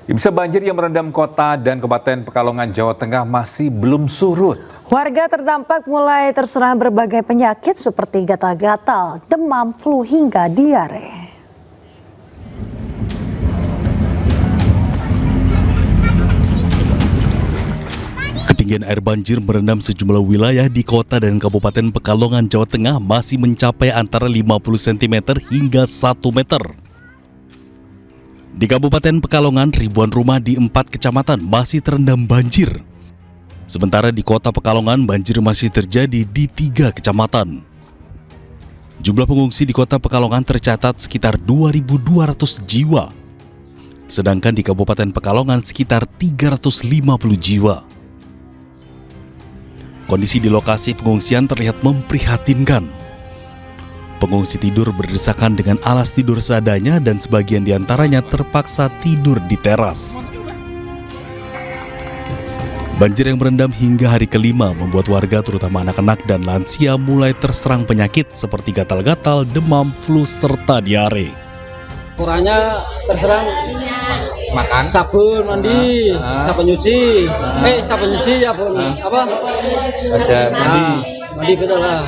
Bisa banjir yang merendam kota dan Kabupaten Pekalongan, Jawa Tengah masih belum surut. Warga terdampak mulai terserang berbagai penyakit seperti gatal-gatal, demam, flu hingga diare. Ketinggian air banjir merendam sejumlah wilayah di kota dan Kabupaten Pekalongan, Jawa Tengah masih mencapai antara 50 cm hingga 1 meter. Di Kabupaten Pekalongan, ribuan rumah di 4 kecamatan masih terendam banjir. Sementara di kota Pekalongan, banjir masih terjadi di 3 kecamatan. Jumlah pengungsi di kota Pekalongan tercatat sekitar 2.200 jiwa. Sedangkan di Kabupaten Pekalongan sekitar 350 jiwa. Kondisi di lokasi pengungsian terlihat memprihatinkan. Pengungsi tidur berdesakan dengan alas tidur seadanya dan sebagian diantaranya terpaksa tidur di teras. Banjir yang merendam hingga hari kelima membuat warga terutama anak-anak dan lansia mulai terserang penyakit seperti gatal-gatal, demam, flu, serta diare. Kurangnya terserang makan, sabun mandi, sabun nyuci, sabun nyuci ya pun apa? ada Mandi betul lah.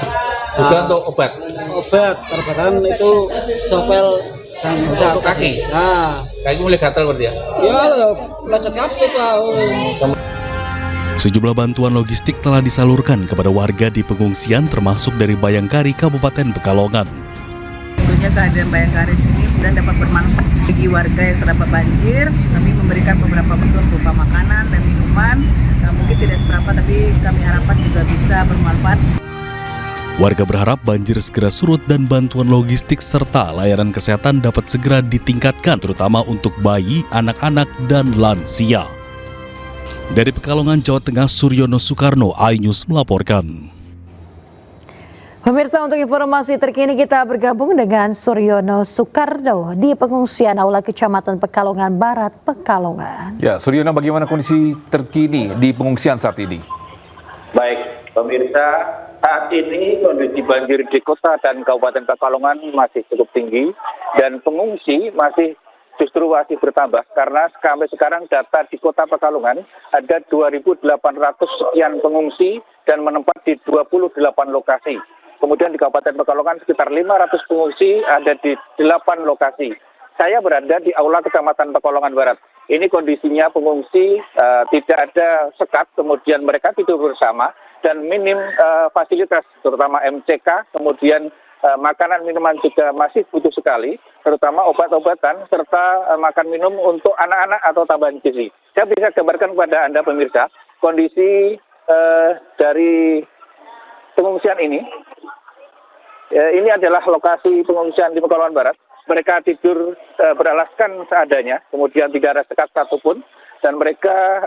juga untuk obat Obat-obatan itu sopel untuk kaki. Kaki mulai gatal berarti ya? Ya, lecet kaki lah. Sejumlah bantuan logistik telah disalurkan kepada warga di pengungsian termasuk dari Bayangkari, Kabupaten Pekalongan. Tentunya kehadiran Bayangkari sini dan dapat bermanfaat bagi warga yang terdampak banjir. Kami memberikan beberapa bantuan berupa makanan dan minuman. Mungkin tidak seberapa, tapi kami harapkan juga bisa bermanfaat. Warga berharap banjir segera surut dan bantuan logistik serta layanan kesehatan dapat segera ditingkatkan terutama untuk bayi, anak-anak, dan lansia. Dari Pekalongan, Jawa Tengah, Suryono Soekarno, iNews melaporkan. Pemirsa, untuk informasi terkini kita bergabung dengan Suryono Soekarno di pengungsian Aula Kecamatan Pekalongan Barat, Pekalongan. Ya, Suryono, bagaimana kondisi terkini di pengungsian saat ini? Baik, pemirsa, saat ini kondisi banjir di kota dan Kabupaten Pekalongan masih cukup tinggi dan pengungsi justru masih bertambah karena sampai sekarang data di kota Pekalongan ada 2.800 sekian pengungsi dan menempati di 28 lokasi. Kemudian di Kabupaten Pekalongan sekitar 500 pengungsi ada di 8 lokasi. Saya berada di Aula Kecamatan Pekalongan Barat. Ini kondisinya pengungsi tidak ada sekat, kemudian mereka tidur bersama dan minim fasilitas terutama MCK, kemudian makanan minuman juga masih butuh sekali, terutama obat-obatan serta makan minum untuk anak-anak atau tambahan gizi. Saya bisa gambarkan kepada Anda pemirsa kondisi dari pengungsian ini. Ini adalah lokasi pengungsian di Pekalongan Barat. Mereka tidur beralaskan seadanya, kemudian tidak ada sekat satupun, dan mereka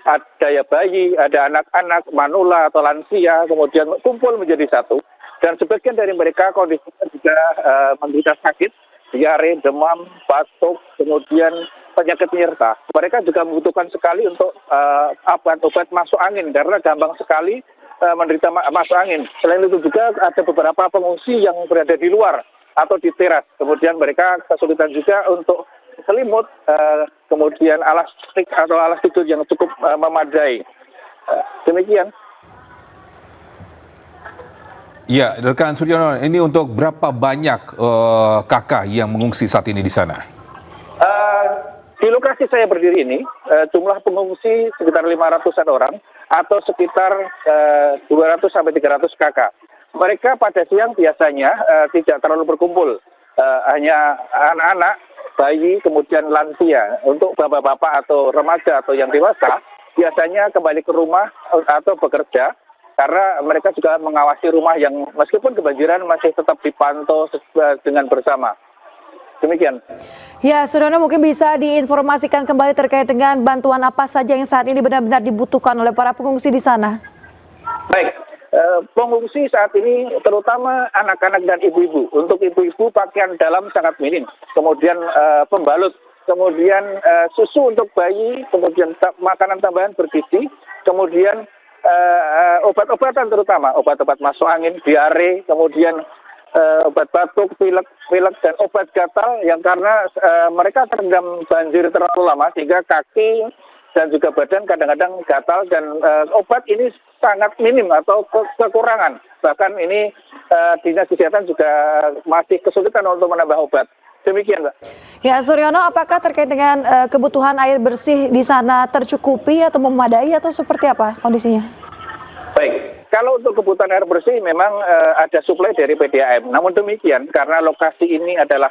ada ya bayi, ada anak-anak, manula atau lansia, kemudian kumpul menjadi satu. Dan sebagian dari mereka kondisinya juga menderita sakit, diare, demam, batuk, kemudian penyakit penyerta. Mereka juga membutuhkan sekali untuk obat masuk angin, karena gampang sekali menderita masuk angin. Selain itu juga ada beberapa pengungsi yang berada di luar atau di teras. Kemudian mereka kesulitan juga untuk selimut, kemudian alas atau alas tidur yang cukup memadai. Demikian. Ya, rekan Suryono, ini untuk berapa banyak kakak yang mengungsi saat ini di sana? Di lokasi saya berdiri ini, jumlah pengungsi sekitar 500-an orang atau sekitar 200 sampai 300 kakak. Mereka pada siang biasanya tidak terlalu berkumpul, hanya anak-anak, bayi, kemudian lansia. Untuk bapak-bapak atau remaja atau yang dewasa, biasanya kembali ke rumah atau bekerja, karena mereka juga mengawasi rumah yang meskipun kebanjiran masih tetap dipantau dengan bersama. Demikian. Ya, Suryono, mungkin bisa diinformasikan kembali terkait dengan bantuan apa saja yang saat ini benar-benar dibutuhkan oleh para pengungsi di sana. Baik, pengungsi saat ini terutama anak-anak dan ibu-ibu. Untuk ibu-ibu pakaian dalam sangat minim, kemudian pembalut, kemudian susu untuk bayi, kemudian makanan tambahan bergizi, kemudian obat-obatan terutama obat-obat masuk angin, diare, kemudian obat batuk, pilek dan obat gatal yang karena mereka terendam banjir terlalu lama sehingga kaki dan juga badan kadang-kadang gatal dan obat ini sangat minim atau kekurangan. Bahkan ini Dinas Kesehatan juga masih kesulitan untuk menambah obat. Demikian, Mbak. Ya, Suryono, apakah terkait dengan kebutuhan air bersih di sana tercukupi atau memadai atau seperti apa kondisinya? Baik, kalau untuk kebutuhan air bersih memang ada suplai dari PDAM. Namun demikian, karena lokasi ini adalah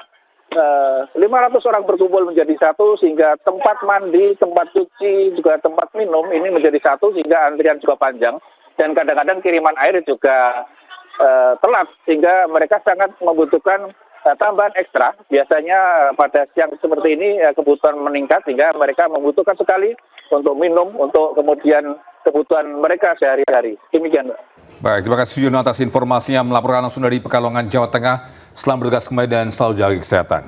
500 orang berkumpul menjadi satu sehingga tempat mandi, tempat cuci, juga tempat minum ini menjadi satu sehingga antrian juga panjang. Dan kadang-kadang kiriman air juga telat sehingga mereka sangat membutuhkan tambahan ekstra. Biasanya pada siang seperti ini kebutuhan meningkat sehingga mereka membutuhkan sekali untuk minum, untuk kemudian kebutuhan mereka sehari-hari. Demikian, Mbak. Baik, terima kasih Suryono atas informasinya melaporkan langsung dari Pekalongan, Jawa Tengah. Selamat bertugas kembali dan selalu jaga kesehatan.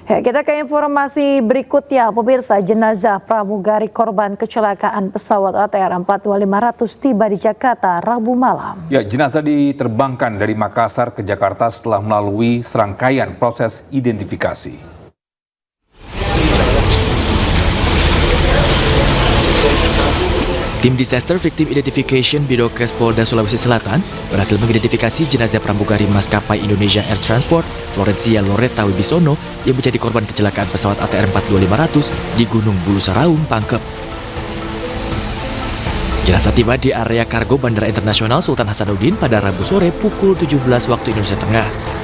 Ya, kita ke informasi berikutnya, pemirsa. Jenazah pramugari korban kecelakaan pesawat ATR 42500 tiba di Jakarta Rabu malam. Ya, jenazah diterbangkan dari Makassar ke Jakarta setelah melalui serangkaian proses identifikasi. Tim Disaster Victim Identification Bidokes Polda Sulawesi Selatan berhasil mengidentifikasi jenazah pramugari maskapai Indonesia Air Transport Florencia Loretta Wibisono yang menjadi korban kecelakaan pesawat ATR 42500 di Gunung Bulu Saraung, Pangkep. Jenazah tiba di area kargo Bandara Internasional Sultan Hasanuddin pada Rabu sore pukul 17 waktu Indonesia Tengah.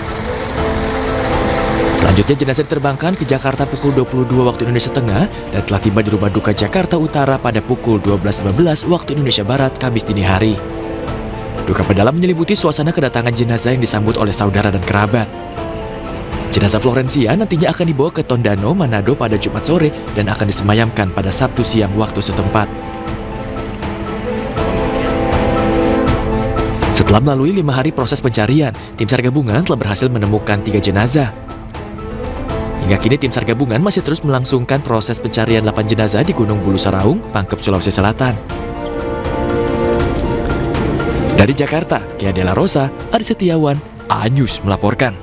Selanjutnya jenazah diterbangkan ke Jakarta pukul 22 waktu Indonesia Tengah dan telah tiba di Rumah Duka Jakarta Utara pada pukul 12.15 waktu Indonesia Barat Kamis dini hari. Duka mendalam menyelimuti suasana kedatangan jenazah yang disambut oleh saudara dan kerabat. Jenazah Florencia nantinya akan dibawa ke Tondano, Manado pada Jumat sore dan akan disemayamkan pada Sabtu siang waktu setempat. Setelah melalui 5 hari proses pencarian, tim SAR gabungan telah berhasil menemukan 3 jenazah. Hingga kini tim SAR gabungan masih terus melangsungkan proses pencarian 8 jenazah di Gunung Bulu Saraung, Pangkep, Sulawesi Selatan. Dari Jakarta, Kia Dela Rosa, Adi Setiawan, A-News melaporkan.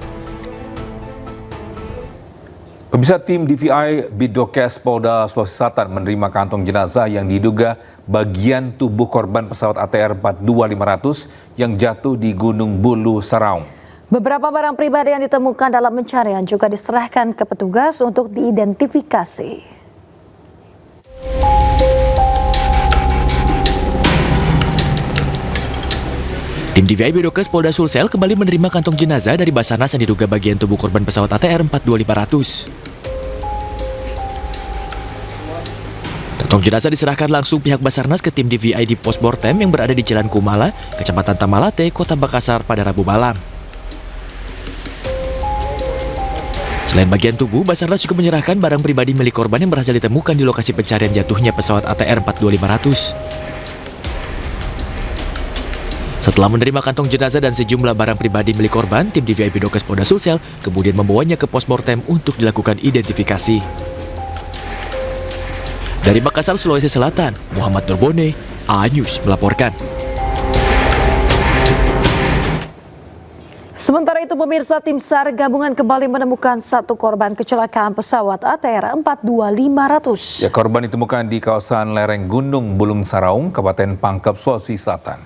Pemirsa, tim DVI Bidokes Polda Sulawesi Selatan menerima kantong jenazah yang diduga bagian tubuh korban pesawat ATR 42500 yang jatuh di Gunung Bulu Saraung. Beberapa barang pribadi yang ditemukan dalam pencarian juga diserahkan ke petugas untuk diidentifikasi. Tim DVI Bidokes Polda Sulsel kembali menerima kantong jenazah dari Basarnas yang diduga bagian tubuh korban pesawat ATR 42500. Kantong jenazah diserahkan langsung pihak Basarnas ke tim DVI di Postmortem yang berada di Jalan Kumala, Kecamatan Tamalate, Kota Makassar pada Rabu malam. Selain bagian tubuh, Basarnas juga menyerahkan barang pribadi milik korban yang berhasil ditemukan di lokasi pencarian jatuhnya pesawat ATR 42500. Setelah menerima kantong jenazah dan sejumlah barang pribadi milik korban, tim DVI Bidokes Polda Sulsel kemudian membawanya ke Postmortem untuk dilakukan identifikasi. Dari Makassar, Sulawesi Selatan, Muhammad Nurbone, A-News melaporkan. Sementara itu, pemirsa, tim SAR gabungan kembali menemukan 1 korban kecelakaan pesawat ATR 42500. Ya, korban ditemukan di kawasan lereng Gunung Bulung Saraung, Kabupaten Pangkep, Sulawesi Selatan.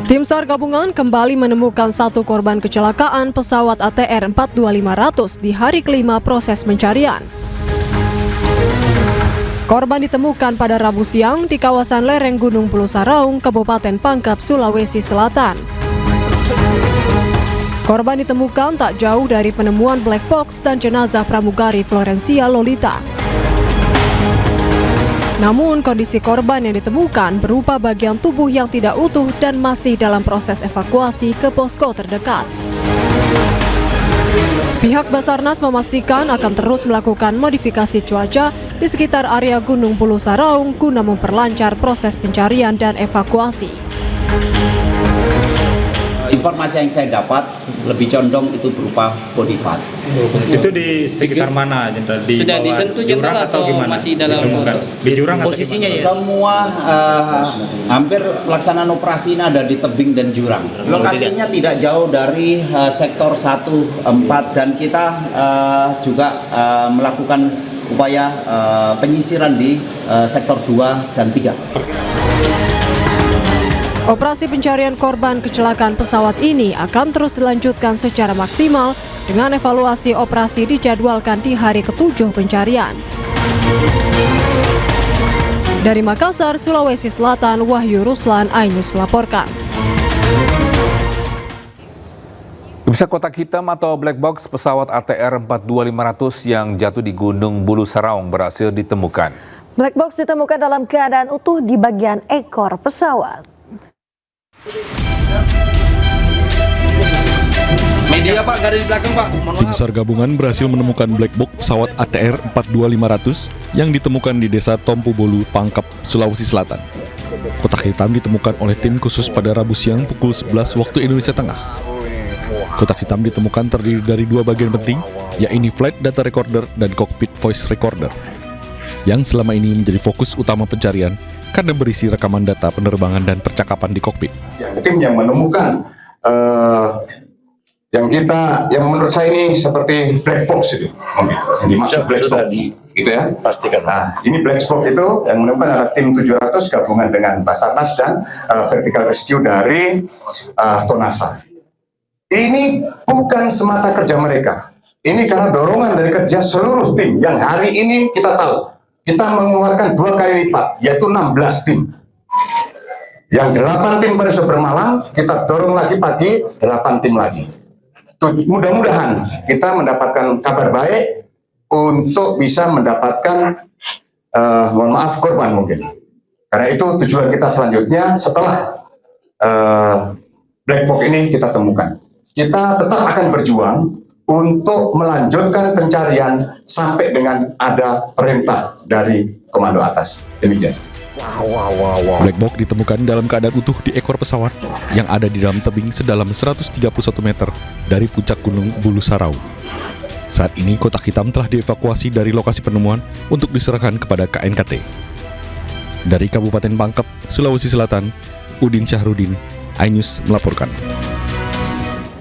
Tim SAR gabungan kembali menemukan 1 korban kecelakaan pesawat ATR 42500 di hari kelima proses pencarian. Korban ditemukan pada Rabu siang di kawasan lereng Gunung Bulu Saraung, Kabupaten Pangkep, Sulawesi Selatan. Korban ditemukan tak jauh dari penemuan black box dan jenazah pramugari Florencia Lolita. Namun kondisi korban yang ditemukan berupa bagian tubuh yang tidak utuh dan masih dalam proses evakuasi ke posko terdekat. Pihak Basarnas memastikan akan terus melakukan modifikasi cuaca di sekitar area Gunung Bulu Saraung guna memperlancar proses pencarian dan evakuasi. informasi yang saya dapat lebih condong itu berupa body part. Itu di sekitar mana, Jenderal? Di Sudah bawah disentuh jurang Jenderal atau atau gimana? masih dalam Di jurang atau posisinya gimana? ya? Semua hampir pelaksanaan operasi ini ada di tebing dan jurang. Lokasinya tidak jauh dari sektor 1-4 dan kita juga melakukan upaya penyisiran di sektor 2 dan 3. Operasi pencarian korban kecelakaan pesawat ini akan terus dilanjutkan secara maksimal dengan evaluasi operasi dijadwalkan di hari ke-7 pencarian. Dari Makassar, Sulawesi Selatan, Wahyu Ruslan, iNews melaporkan. Bisa kotak hitam atau black box pesawat ATR 42500 yang jatuh di Gunung Bulu Saraung berhasil ditemukan. Black box ditemukan dalam keadaan utuh di bagian ekor pesawat. Media Pak, gak ada di belakang Pak. Tim SAR gabungan berhasil menemukan black box pesawat ATR 42500 yang ditemukan di Desa Tompu Bolu, Pangkep, Sulawesi Selatan. Kotak hitam ditemukan oleh tim khusus pada Rabu siang pukul 11 waktu Indonesia Tengah. Kotak hitam ditemukan terdiri dari 2 bagian penting, yaitu flight data recorder dan cockpit voice recorder, yang selama ini menjadi fokus utama pencarian karena berisi rekaman data penerbangan dan percakapan di kokpit. Tim yang menemukan yang menurut saya ini seperti black box itu, yang dimaksud black box, gitu ya. Pastikan. Nah, ini black box itu yang menemukan adalah tim 700 gabungan dengan Basarnas dan Vertical Rescue dari Tonasa. Ini bukan semata kerja mereka. Ini karena dorongan dari kerja seluruh tim yang hari ini kita tahu. Kita mengeluarkan 2 kali lipat, yaitu 16 tim. Yang 8 tim pada sore malam, kita dorong lagi pagi, 8 tim lagi. Mudah-mudahan kita mendapatkan kabar baik untuk bisa mendapatkan, mohon maaf, korban mungkin. Karena itu tujuan kita selanjutnya setelah black box ini kita temukan. Kita tetap akan berjuang untuk melanjutkan pencarian sampai dengan ada perintah dari komando atas. Demikian. Black box ditemukan dalam keadaan utuh di ekor pesawat yang ada di dalam tebing sedalam 131 meter dari puncak Gunung Bulu Saraung. Saat ini kotak hitam telah dievakuasi dari lokasi penemuan untuk diserahkan kepada KNKT. Dari Kabupaten Pangkep, Sulawesi Selatan, Udin Syahrudin, iNews melaporkan.